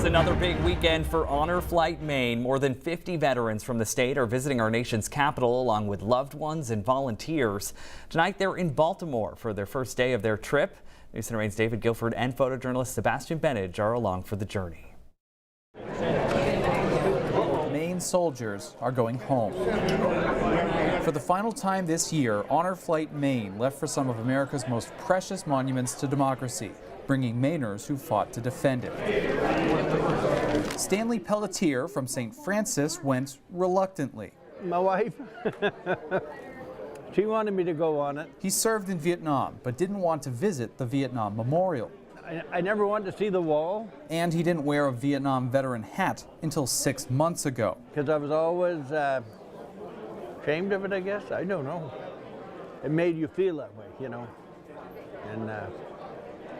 Another big weekend for Honor Flight Maine. More than 50 veterans from the state are visiting our nation's capital along with loved ones and volunteers. Tonight they're in Baltimore for their first day of their trip. News Center Maine's David Guilford and photojournalist Sebastian Benage are along for the journey. Maine soldiers are going home. For the final time this year, Honor Flight Maine left for some of America's most precious monuments to democracy, bringing Mainers who fought to defend it. Stanley Pelletier from St. Francis went reluctantly. My wife, she wanted me to go on it. He served in Vietnam, but didn't want to visit the Vietnam Memorial. I never wanted to see the wall. And he didn't wear a Vietnam veteran hat until 6 months ago. Because I was always ashamed of it, I guess. I don't know. It made you feel that way, you know. And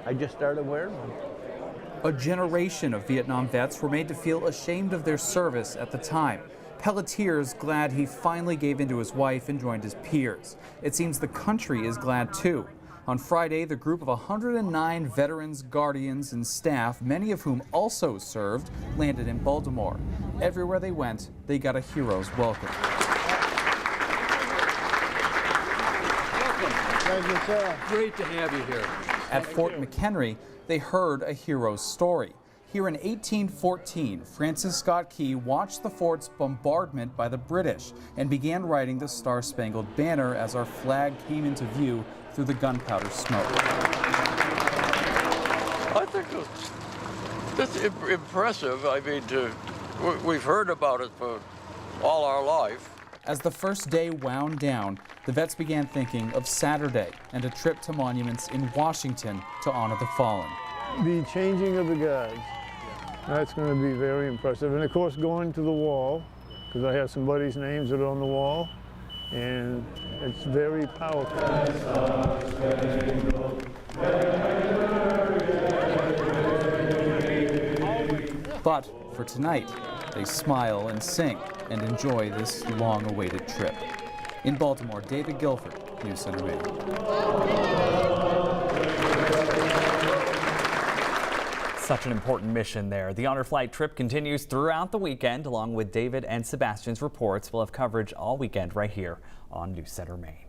I just started wearing one. A generation of Vietnam vets were made to feel ashamed of their service at the time. Pelletier's glad he finally gave in to his wife and joined his peers. It seems the country is glad too. On Friday, the group of 109 veterans, guardians, and staff, many of whom also served, landed in Baltimore. Everywhere they went, they got a hero's welcome. Great to have you here. At Fort McHenry, they heard a hero's story. Here in 1814, Francis Scott Key watched the fort's bombardment by the British and began writing the Star-Spangled Banner as our flag came into view through the gunpowder smoke. I think it's impressive. I mean, we've heard about it for all our life. As the first day wound down, the vets began thinking of Saturday and a trip to monuments in Washington to honor the fallen. The changing of the guards, that's going to be very impressive. And of course going to the wall, because I have somebody's names that are on the wall, and it's very powerful. But for tonight, they smile and sing and enjoy this long-awaited trip. In Baltimore, David Guilford, News Center Maine. Such an important mission there. The Honor Flight trip continues throughout the weekend. Along with David and Sebastian's reports, we'll have coverage all weekend right here on News Center Maine.